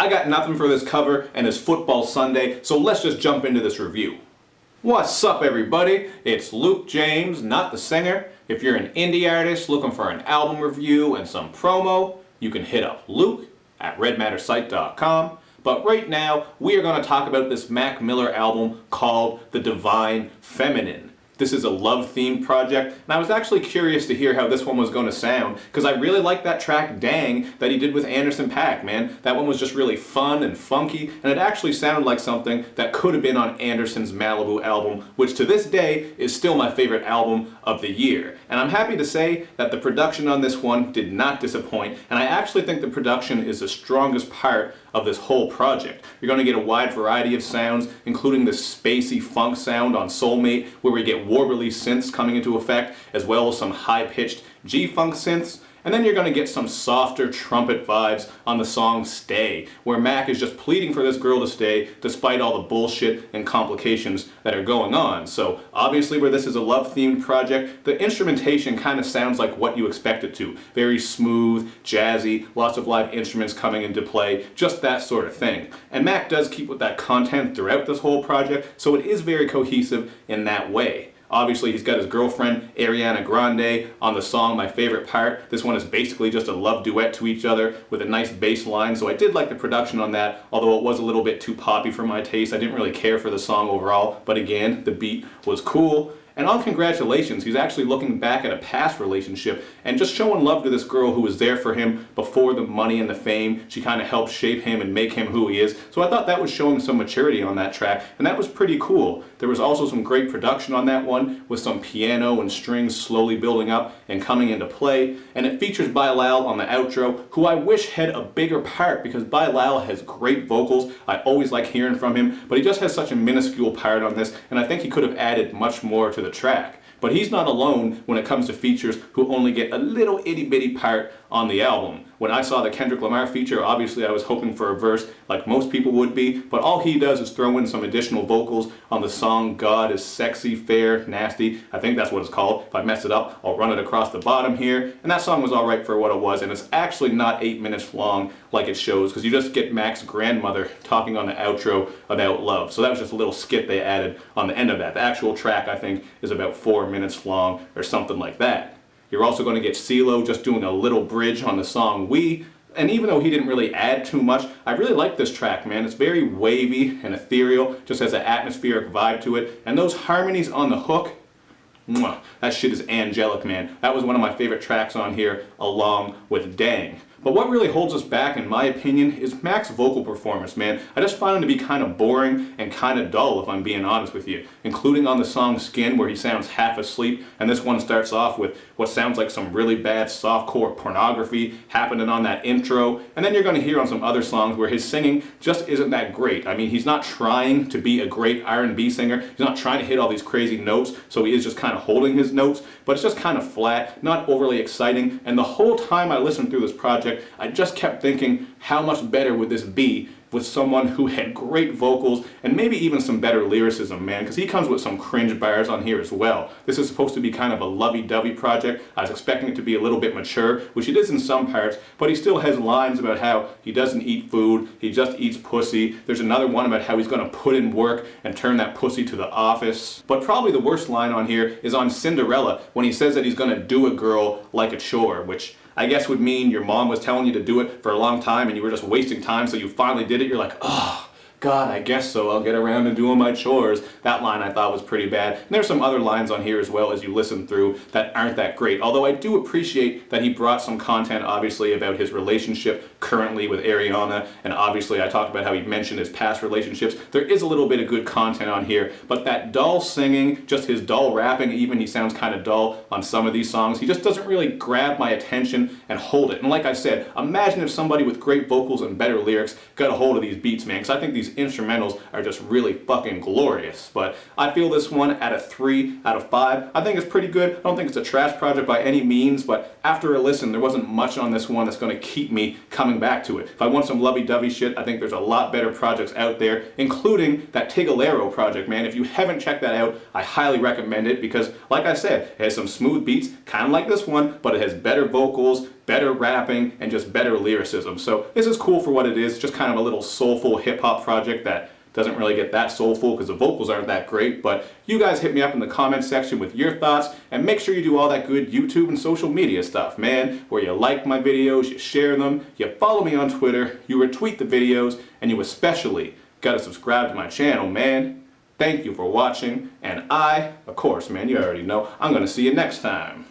I got nothing for this cover and it's football Sunday, so let's just jump into this review. What's up everybody? It's Luke James, not the singer. If you're an indie artist looking for an album review and some promo, you can hit up Luke at redmattersite.com. But right now, we are going to talk about this Mac Miller album called The Divine Feminine. This is a love-themed project, and I was actually curious to hear how this one was going to sound, because I really like that track, Dang, that he did with Anderson .Paak, man. That one was just really fun and funky, and it actually sounded like something that could have been on Anderson's Malibu album, which to this day is still my favorite album of the year. And I'm happy to say that the production on this one did not disappoint, and I actually think the production is the strongest part of this whole project. You're going to get a wide variety of sounds, including this spacey funk sound on Soulmate, where we get warbly synths coming into effect, as well as some high-pitched G-funk synths. And then you're going to get some softer trumpet vibes on the song Stay, where Mac is just pleading for this girl to stay despite all the bullshit and complications that are going on. So obviously where this is a love-themed project, the instrumentation kind of sounds like what you expect it to. Very smooth, jazzy, lots of live instruments coming into play, just that sort of thing. And Mac does keep with that content throughout this whole project, so it is very cohesive in that way. Obviously, he's got his girlfriend, Ariana Grande, on the song My Favorite Part. This one is basically just a love duet to each other with a nice bass line, so I did like the production on that, although it was a little bit too poppy for my taste. I didn't really care for the song overall, but again, the beat was cool. And on Congratulations, he's actually looking back at a past relationship and just showing love to this girl who was there for him before the money and the fame. She kind of helped shape him and make him who he is. So I thought that was showing some maturity on that track, and that was pretty cool. There was also some great production on that one, with some piano and strings slowly building up and coming into play. And it features Bilal on the outro, who I wish had a bigger part, because Bilal has great vocals. I always like hearing from him, but he just has such a minuscule part on this, and I think he could have added much more to the track. But he's not alone when it comes to features who only get a little itty-bitty part on the album. When I saw the Kendrick Lamar feature, obviously I was hoping for a verse like most people would be, but all he does is throw in some additional vocals on the song God is Sexy, Fair, Nasty. I think that's what it's called. If I mess it up, I'll run it across the bottom here. And that song was alright for what it was, and it's actually not 8 minutes long like it shows, because you just get Mac's grandmother talking on the outro about love. So that was just a little skit they added on the end of that. The actual track, I think, is about 4 minutes long or something like that. You're also going to get CeeLo just doing a little bridge on the song We. And even though he didn't really add too much, I really like this track, man. It's very wavy and ethereal, just has an atmospheric vibe to it. And those harmonies on the hook, mwah, that shit is angelic, man. That was one of my favorite tracks on here, along with Dang. But what really holds us back, in my opinion, is Mac's vocal performance, man. I just find him to be kind of boring and kind of dull, if I'm being honest with you. Including on the song Skin, where he sounds half asleep, and this one starts off with what sounds like some really bad softcore pornography happening on that intro. And then you're going to hear on some other songs where his singing just isn't that great. I mean, he's not trying to be a great R&B singer. He's not trying to hit all these crazy notes, so he is just kind of holding his notes. But it's just kind of flat, not overly exciting. And the whole time I listened through this project, I just kept thinking, how much better would this be with someone who had great vocals and maybe even some better lyricism, man, because he comes with some cringe bars on here as well. This is supposed to be kind of a lovey-dovey project. I was expecting it to be a little bit mature, which it is in some parts, but he still has lines about how he doesn't eat food, he just eats pussy. There's another one about how he's going to put in work and turn that pussy to the office. But probably the worst line on here is on Cinderella, when he says that he's going to do a girl like a chore, which I guess would mean your mom was telling you to do it for a long time and you were just wasting time, so you finally did it. You're like, oh, God, I guess so. I'll get around to doing my chores. That line I thought was pretty bad. And there's some other lines on here as well as you listen through that aren't that great. Although I do appreciate that he brought some content, obviously, about his relationship currently with Ariana. And obviously I talked about how he mentioned his past relationships. There is a little bit of good content on here. But that dull singing, just his dull rapping, even he sounds kind of dull on some of these songs. He just doesn't really grab my attention and hold it. And like I said, imagine if somebody with great vocals and better lyrics got a hold of these beats, man. Because I think these instrumentals are just really fucking glorious. But I feel this one at a 3 out of 5. I think it's pretty good. I don't think it's a trash project by any means, but after a listen, there wasn't much on this one that's going to keep me coming back to it. If I want some lovey-dovey shit, I think there's a lot better projects out there, including that Tigolero project, man. If you haven't checked that out, I highly recommend it because, like I said, it has some smooth beats, kind of like this one, but it has better vocals, better rapping, and just better lyricism. So this is cool for what it is, just kind of a little soulful hip-hop project that doesn't really get that soulful because the vocals aren't that great, but you guys hit me up in the comment section with your thoughts, and make sure you do all that good YouTube and social media stuff, man, where you like my videos, you share them, you follow me on Twitter, you retweet the videos, and you especially gotta subscribe to my channel, man. Thank you for watching, and of course, man, you already know, I'm gonna see you next time.